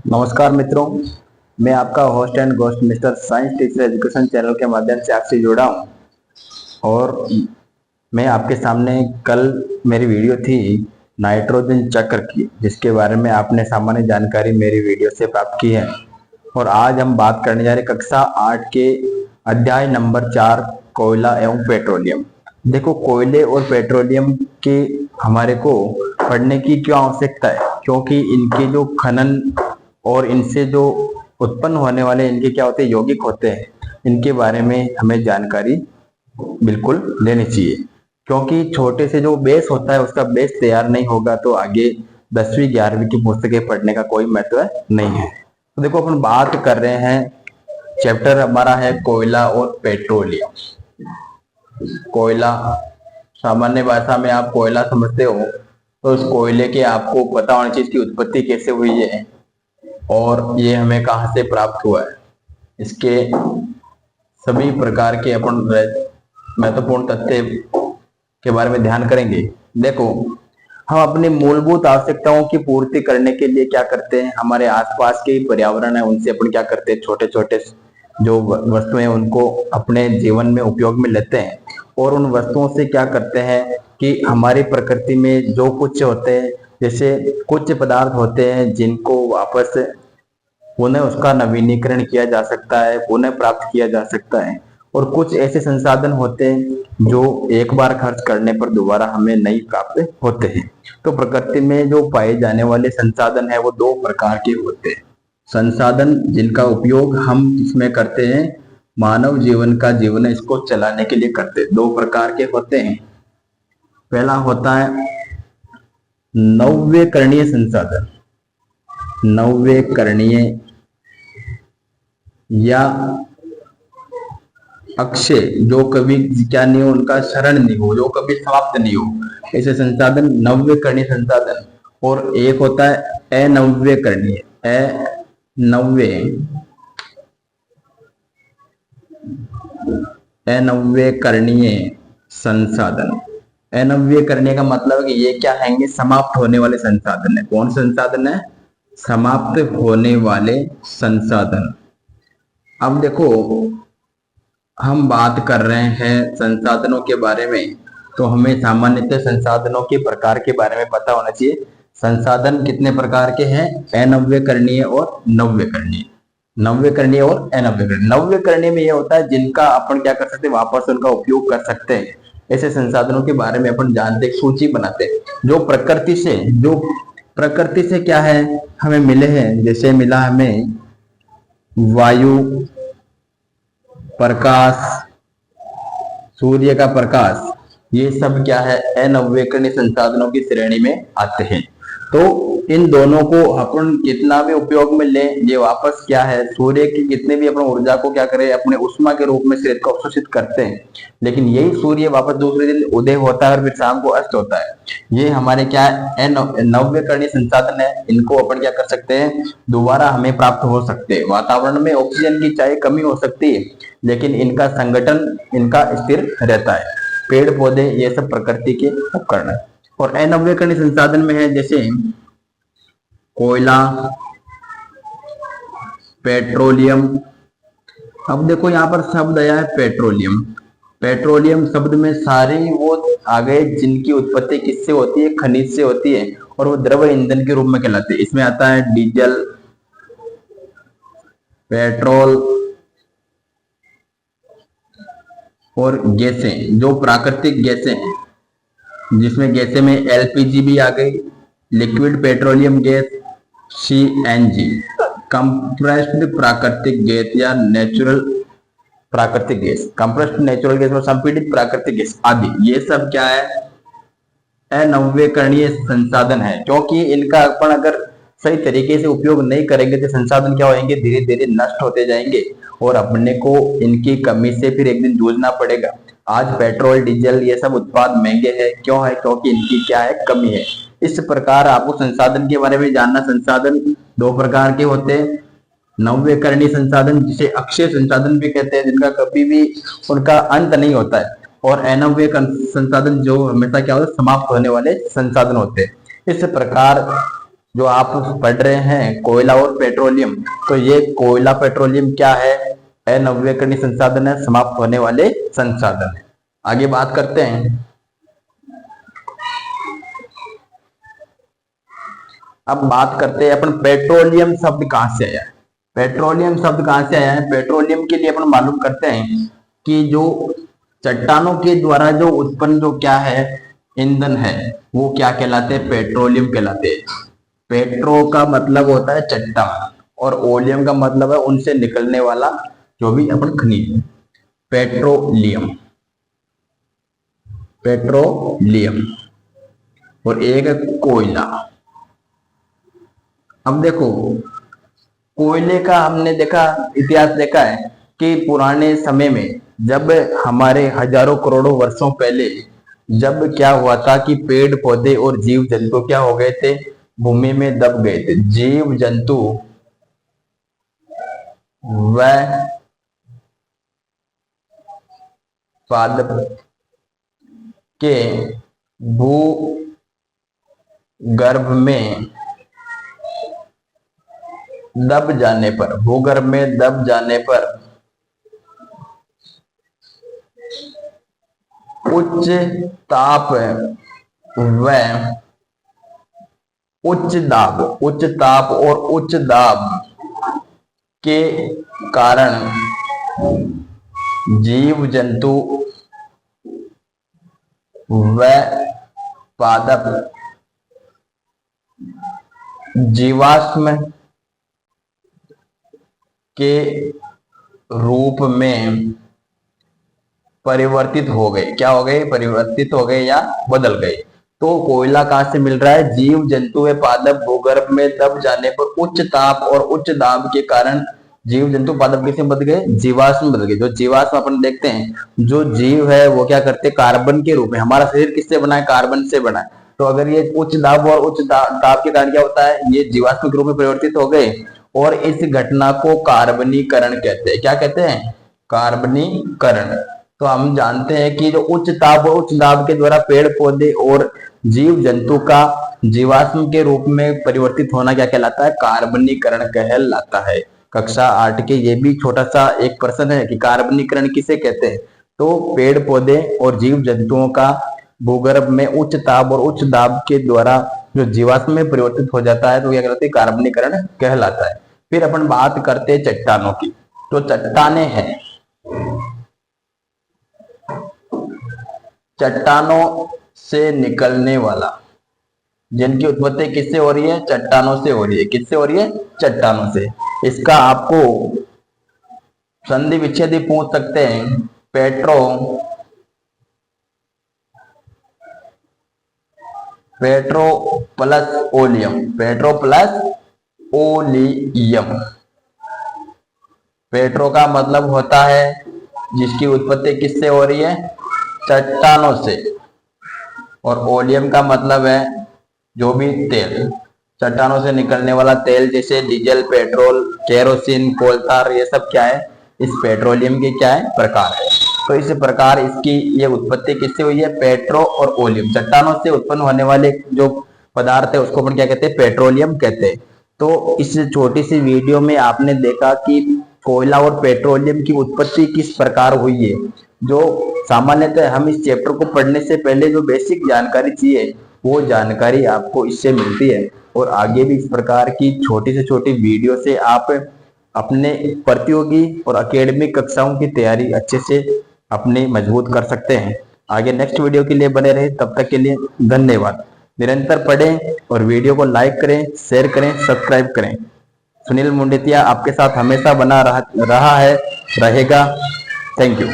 नमस्कार मित्रों, मैं आपका host and ghost mister science teacher education channel के माध्यम से आपसे जुड़ा हूं। और मैं आपके सामने कल मेरी वीडियो थी नाइट्रोजन चक्र की, जिसके बारे में आपने सामान्य जानकारी मेरी वीडियो से प्राप्त की है। और आज हम बात करने जा रहे कक्षा 8 के अध्याय नंबर 4 कोयला एवं पेट्रोलियम। देखो, कोयले और पेट्रोलियम के हमारे को पढ़ने की क्यों आवश्यकता है, क्योंकि इनके जो खनन और इनसे जो उत्पन्न होने वाले इनके क्या होते हैं, यौगिक होते हैं, इनके बारे में हमें जानकारी बिल्कुल लेनी चाहिए। क्योंकि छोटे से जो बेस होता है उसका बेस तैयार नहीं होगा तो आगे 10वीं 11वीं की पुस्तकें पढ़ने का कोई महत्व नहीं है। तो देखो, अपन बात कर रहे हैं, चैप्टर हमारा है कोयला और पेट्रोलियम। कोयला, सामान्य भाषा में आप कोयला समझते हो, तो उस कोयले के आपको पता होना चाहिए इसकी उत्पत्ति कैसे हुई है और ये हमें कहाँ से प्राप्त हुआ है। इसके सभी प्रकार के अपन महत्वपूर्ण तथ्य के बारे में ध्यान करेंगे। देखो, हम अपनी मूलभूत आवश्यकताओं की पूर्ति करने के लिए क्या करते हैं, हमारे आसपास के पर्यावरण है उनसे अपन क्या करते हैं, छोटे छोटे जो वस्तुएं उनको अपने जीवन में उपयोग में लेते हैं। और उन वस्तुओं से क्या करते हैं कि हमारी प्रकृति में जो कुछ होते हैं, जैसे कुछ पदार्थ होते हैं जिनको वापस पुनः उसका नवीनीकरण किया जा सकता है, पुनः प्राप्त किया जा सकता है। और कुछ ऐसे संसाधन होते हैं जो एक बार खर्च करने पर दोबारा हमें नहीं प्राप्त होते हैं। तो प्रकृति में जो पाए जाने वाले संसाधन है वो दो प्रकार के होते हैं। संसाधन जिनका उपयोग हम इसमें करते हैं, मानव जीवन का जीवन इसको चलाने के लिए करते हैं, दो प्रकार के होते हैं। पहला होता है नव्यकरणीय संसाधन। नव्यकरणीय या अक्षय, जो कभी क्या नहीं हो, उनका क्षरण नहीं हो, जो कभी समाप्त नहीं हो, ऐसे संसाधन नव्यकरणीय संसाधन। और एक होता है अनव्यकरणीय। अनव्यकरणीय संसाधन। अनव्यकरणीय का मतलब है कि ये क्या है, समाप्त होने वाले संसाधन है। कौन संसाधन है? समाप्त होने वाले संसाधन। अब देखो, हम बात कर रहे हैं संसाधनों के बारे में, तो हमें सामान्यतः संसाधनों के प्रकार के बारे में पता होना चाहिए। संसाधन कितने प्रकार के हैं? अनव्यकरणीय और नव्यकरणीय। नव्यकरणीय और अनव्यकरणीय। नव्यकरणीय में यह होता है जिनका अपन क्या कर सकते हैं, वापस उनका उपयोग कर सकते हैं। ऐसे संसाधनों के बारे में अपन जानते, सूची बनाते हैं जो प्रकृति से क्या है हमें मिले हैं। जैसे मिला हमें वायु, प्रकाश, सूर्य का प्रकाश, ये सब क्या है, अनव्यकरणीय संसाधनों की श्रेणी में आते हैं। तो इन दोनों को अपन कितना भी उपयोग में ले, ये वापस क्या है, सूर्य की कितने भी अपन ऊर्जा को क्या करे, अपने उष्मा के रूप में शरीर को अवशोषित करते हैं। लेकिन यही सूर्य वापस दूसरे दिन उदय होता है और फिर शाम को अस्त होता है। ये हमारे क्या है, नव्यकरणीय संसाधन है। इनको अपन क्या कर सकते हैं, दोबारा हमें प्राप्त हो सकते हैं। वातावरण में ऑक्सीजन की चाहे कमी हो सकती है, लेकिन इनका संगठन इनका स्थिर रहता है। पेड़ पौधे ये सब प्रकृति के उपकरण है। और अनव्यकरणीय संसाधन में है जैसे कोयला, पेट्रोलियम। अब देखो, यहाँ पर शब्द आया है पेट्रोलियम। पेट्रोलियम शब्द में सारे वो आ गए जिनकी उत्पत्ति किससे होती है, खनिज से होती है, और वो द्रव ईंधन के रूप में कहलाते हैं। इसमें आता है डीजल, पेट्रोल और गैसें, जो प्राकृतिक गैसें हैं, जिसमें गैसें में एलपीजी भी आ गई, liquid petroleum gas, CNG, compressed प्राकृतिक गैस या नेचुरल प्राकृतिक गैस, कंप्रेस्ड नेचुरल गैस और संपीड़ित प्राकृतिक गैस आदि। ये सब क्या है, अनव्यकरणीय संसाधन है। क्योंकि इनका अपन अगर सही तरीके से उपयोग नहीं करेंगे तो संसाधन क्या होंगे, धीरे धीरे नष्ट होते जाएंगे और अपने को इनकी कमी से फिर एक दिन जूझना पड़ेगा। आज पेट्रोल, डीजल ये सब उत्पाद महंगे हैं, क्यों है, क्योंकि इनकी क्या है, कमी है। इस प्रकार आपको संसाधन के बारे में जानना। संसाधन दो प्रकार के होते हैं, नव्यकरणीय संसाधन जिसे अक्षय संसाधन भी कहते हैं, जिनका कभी भी उनका अंत नहीं होता है, और अनव्यय संसाधन जो हमेशा क्या होता है, समाप्त होने वाले संसाधन होते हैं। इस प्रकार जो आप पढ़ रहे हैं कोयला और पेट्रोलियम, तो ये कोयला पेट्रोलियम क्या है? अनवीकरणीय संसाधन है, समाप्त होने वाले संसाधन है। आगे बात करते हैं। अब बात करते हैं अपन पेट्रोलियम शब्द कहां से आया है। पेट्रोलियम शब्द कहां से आया है? पेट्रोलियम के लिए अपन मालूम करते हैं कि जो चट्टानों के द्वारा जो उत्पन्न जो क्या है ईंधन है, वो क्या कहलाते हैं? पेट्रोलियम कहलाते हैं। पेट्रो का मतलब होता है चट्टान और ओलियम का मतलब है उनसे निकलने वाला जो भी अपन खनिज है। पेट्रोलियम, पेट्रोलियम और एक है कोयला। अब देखो कोयले का हमने देखा, इतिहास देखा है कि पुराने समय में जब हमारे हजारों करोड़ों वर्षों पहले जब क्या हुआ था कि पेड़ पौधे और जीव जंतु क्या हो गए थे? भूमि में दब गए थे। जीव जंतु व पादप के भूगर्भ में दब जाने पर, भूगर्भ में दब जाने पर उच्च ताप व उच्च दाब, उच्च ताप और उच्च दाब के कारण जीव जंतु व पादप जीवाश्म के रूप में परिवर्तित हो गए। क्या हो गए? परिवर्तित हो गए या बदल गए। तो कोयला कहां से मिल रहा है? जीव जंतु व पादप भूगर्भ में दब जाने पर उच्च ताप और उच्च दाब के कारण जीव जंतु पादप किससे बदल गए? जीवाश्म बदल गए। जो जीवाश्म अपन देखते हैं, जो जीव है वो क्या करते हैं? कार्बन के रूप में। हमारा शरीर किससे बना है? कार्बन से बना है। तो अगर ये उच्च दाब और उच्च ताप के कारण क्या होता है? ये जीवाश्म के रूप में परिवर्तित हो गए और इस घटना को कार्बनीकरण कहते हैं। क्या कहते हैं? कार्बनीकरण। तो हम जानते हैं कि जो उच्च ताप और उच्च दाब के द्वारा पेड़ पौधे और जीव जंतु का जीवाश्म के रूप में परिवर्तित होना क्या कहलाता है? कार्बनीकरण कहलाता है। कक्षा 8 के ये भी छोटा सा एक प्रश्न है कि कार्बनीकरण किसे कहते हैं? तो पेड़ पौधे और जीव जंतुओं का भूगर्भ में उच्च ताप और उच्च दाब के द्वारा जो जीवाश्म में परिवर्तित हो जाता है तो क्या कहलाता है? कार्बनीकरण कहलाता है। फिर अपन बात करते हैं चट्टानों की। तो चट्टाने हैं, चट्टानों से निकलने वाला, जिनकी उत्पत्ति किससे हो रही है? चट्टानों से हो रही है। किससे हो रही है? चट्टानों से। इसका आपको संधि विच्छेद भी पूछ सकते हैं। Petro plus oleum, petro plus oleum. Petro का मतलब होता है जिसकी उत्पत्ति किससे हो रही है? चट्टानों से। और ओलियम का मतलब है जो भी तेल, चट्टानों से निकलने वाला तेल, जैसे डीजल, पेट्रोल, केरोसिन, कोलतार, ये सब क्या है? इस पेट्रोलियम के क्या है? प्रकार है। तो इस प्रकार इसकी ये उत्पत्ति किससे हुई है? पेट्रो और ओलियम, चट्टानों से उत्पन्न होने वाले जो पदार्थ है उसको अपन क्या कहते हैं? पेट्रोलियम कहते हैं। तो इस छोटी सी वीडियो में आपने देखा कि कोयला और पेट्रोलियम की उत्पत्ति किस प्रकार हुई है। जो सामान्यतः हम इस चैप्टर को पढ़ने से पहले जो बेसिक जानकारी चाहिए वो जानकारी आपको इससे मिलती है। और आगे भी इस प्रकार की छोटी से छोटी वीडियो से आप अपने प्रतियोगी और एकेडमिक कक्षाओं की तैयारी अच्छे से अपनी मजबूत कर सकते हैं। आगे नेक्स्ट वीडियो के लिए बने रहे, तब तक के लिए धन्यवाद। निरंतर पढ़ें और वीडियो को लाइक करें, शेयर करें, सब्सक्राइब करें। सुनील मुंडेतिया आपके साथ हमेशा बना रहा है, रहेगा। Thank you.